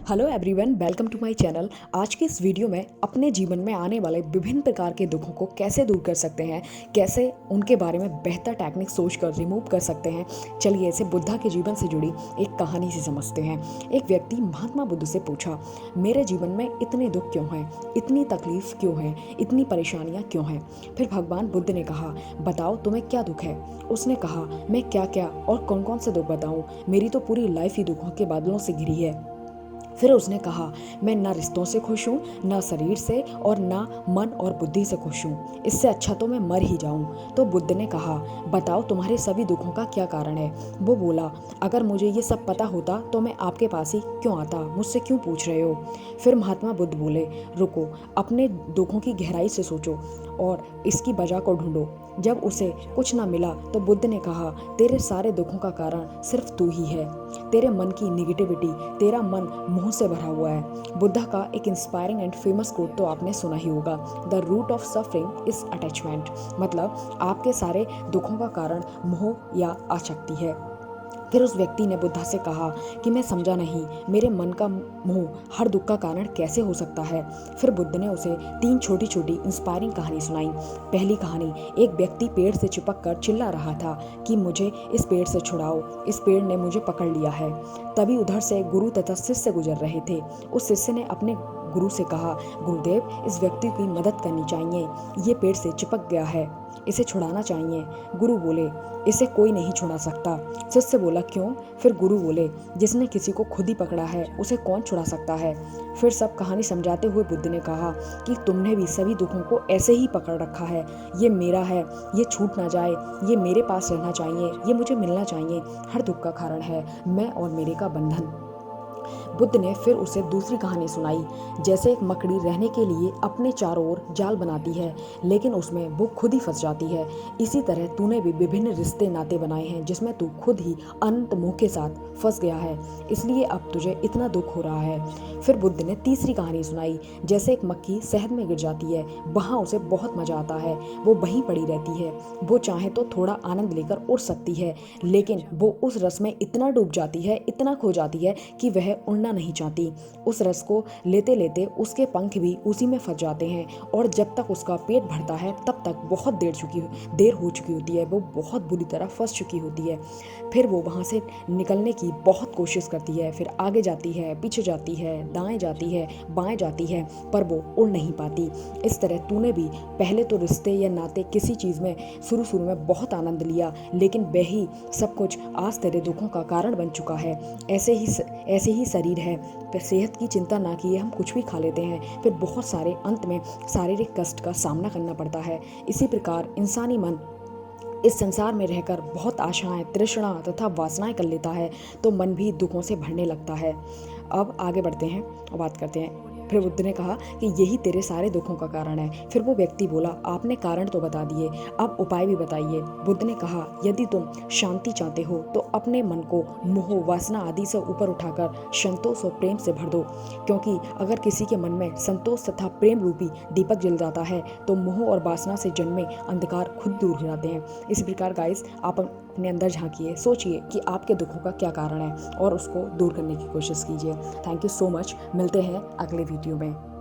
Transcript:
Hello everyone, welcome to my channel. आज की इस वीडियो में अपने जीवन में आने वाले विभिन्न प्रकार के दुखों को कैसे दूर कर सकते हैं, कैसे उनके बारे में बेहतर टेक्निक सोचकर रिमूव कर सकते हैं। चलिए इसे बुद्धा के जीवन से जुड़ी एक कहानी से समझते हैं। एक व्यक्ति महात्मा बुद्ध से पूछा, मेरे जीवन में इतने दुख क्यों हैं, इतनी तकलीफ क्यों है, इतनी परेशानियाँ क्यों हैं। फिर भगवान बुद्ध ने कहा, बताओ तुम्हें क्या दुख है। उसने कहा, मैं क्या क्या और कौन कौन से दुख बताऊँ, मेरी तो पूरी लाइफ ही दुखों के बादलों से घिरी है। फिर उसने कहा, मैं ना रिश्तों से खुश हूँ, ना शरीर से, और ना मन और बुद्धि से खुश हूँ। इससे अच्छा तो मैं मर ही जाऊँ। तो बुद्ध ने कहा, बताओ तुम्हारे सभी दुखों का क्या कारण है। वो बोला, अगर मुझे ये सब पता होता तो मैं आपके पास ही क्यों आता, मुझसे क्यों पूछ रहे हो। फिर महात्मा बुद्ध बोले, रुको, अपने दुखों की गहराई से सोचो और इसकी वजह को ढूंढो। जब उसे कुछ ना मिला तो बुद्ध ने कहा, तेरे सारे दुखों का कारण सिर्फ तू ही है, तेरे मन की निगेटिविटी, तेरा मन मोह से भरा हुआ है। बुद्धा का एक इंस्पायरिंग एंड फेमस कोट तो आपने सुना ही होगा, the root of suffering is attachment. मतलब आपके सारे दुखों का कारण मोह या आसक्ति है। फिर उस व्यक्ति ने बुद्धा से कहा कि मैं समझा नहीं, मेरे मन का मोह हर दुख का कारण कैसे हो सकता है। फिर बुद्ध ने उसे 3 छोटी छोटी इंस्पायरिंग कहानी सुनाई। पहली कहानी, एक व्यक्ति पेड़ से चिपक कर चिल्ला रहा था कि मुझे इस पेड़ से छुड़ाओ, इस पेड़ ने मुझे पकड़ लिया है। तभी उधर से गुरु तथा शिष्य गुजर रहे थे। उस शिष्य ने अपने गुरु से कहा, गुरुदेव, इस व्यक्ति की मदद करनी चाहिए, ये पेड़ से चिपक गया है, इसे छुड़ाना चाहिए। गुरु बोले, इसे कोई नहीं छुड़ा सकता। शिष्य बोला, क्यों। फिर गुरु बोले, जिसने किसी को खुद ही पकड़ा है उसे कौन छुड़ा सकता है। फिर सब कहानी समझाते हुए बुद्ध ने कहा कि तुमने भी सभी दुखों को ऐसे ही पकड़ रखा है। ये मेरा है, ये छूट ना जाए, ये मेरे पास रहना चाहिए, ये मुझे मिलना चाहिए। हर दुख का कारण है मैं और मेरे का बंधन। बुद्ध ने फिर उसे दूसरी कहानी सुनाई। जैसे एक मकड़ी रहने के लिए अपने चारों ओर जाल बनाती है, लेकिन उसमें वो खुद ही फंस जाती है। इसी तरह तूने भी विभिन्न रिश्ते नाते बनाए हैं जिसमें तू खुद ही अनंत मोह के साथ फंस गया है, इसलिए अब तुझे इतना दुख हो रहा है। फिर बुद्ध ने तीसरी कहानी सुनाई। जैसे एक मक्खी शहद में गिर जाती है, वहाँ उसे बहुत मजा आता है, वो वहीं पड़ी रहती है। वो चाहे तो थोड़ा आनंद लेकर उड़ सकती है, लेकिन वो उस रस में इतना डूब जाती है, इतना खो जाती है कि वह उड़ना नहीं चाहती। उस रस को लेते लेते उसके पंख भी उसी में फंस जाते हैं, और जब तक उसका पेट भरता है तब तक बहुत देर हो चुकी होती है, वो बहुत बुरी तरह फंस चुकी होती है। फिर वो वहाँ से निकलने की बहुत कोशिश करती है, फिर आगे जाती है, पीछे जाती है, दाएं जाती है, बाएं जाती है, पर वो उड़ नहीं पाती। इस तरह तूने भी पहले तो रिश्ते या नाते किसी चीज़ में शुरू में बहुत आनंद लिया, लेकिन वही सब कुछ आज तेरे दुखों का कारण बन चुका है। ऐसे ही शरीर है, फिर सेहत की चिंता ना किए हम कुछ भी खा लेते हैं, फिर बहुत सारे अंत में शारीरिक कष्ट का सामना करना पड़ता है। इसी प्रकार इंसानी मन इस संसार में रहकर बहुत आशाएं, तृष्णा तथा वासनाएं कर लेता है, तो मन भी दुखों से भरने लगता है। अब आगे बढ़ते हैं और बात करते हैं। फिर बुद्ध ने कहा कि यही तेरे सारे दुखों का कारण है। फिर वो व्यक्ति बोला, आपने कारण तो बता दिए, अब उपाय भी बताइए। बुद्ध ने कहा, यदि तुम शांति चाहते हो तो अपने मन को मोह, वासना आदि से ऊपर उठाकर संतोष और प्रेम से भर दो, क्योंकि अगर किसी के मन में संतोष तथा प्रेम रूपी दीपक जल जाता है तो मोह और वासना से जन्मे अंधकार खुद दूर हो जाते हैं। इसी प्रकार गाइस, आप अपने अंदर झांकिए, सोचिए कि आपके दुखों का क्या कारण है और उसको दूर करने की कोशिश कीजिए। Thank you so much. मिलते हैं अगले वीडियो में।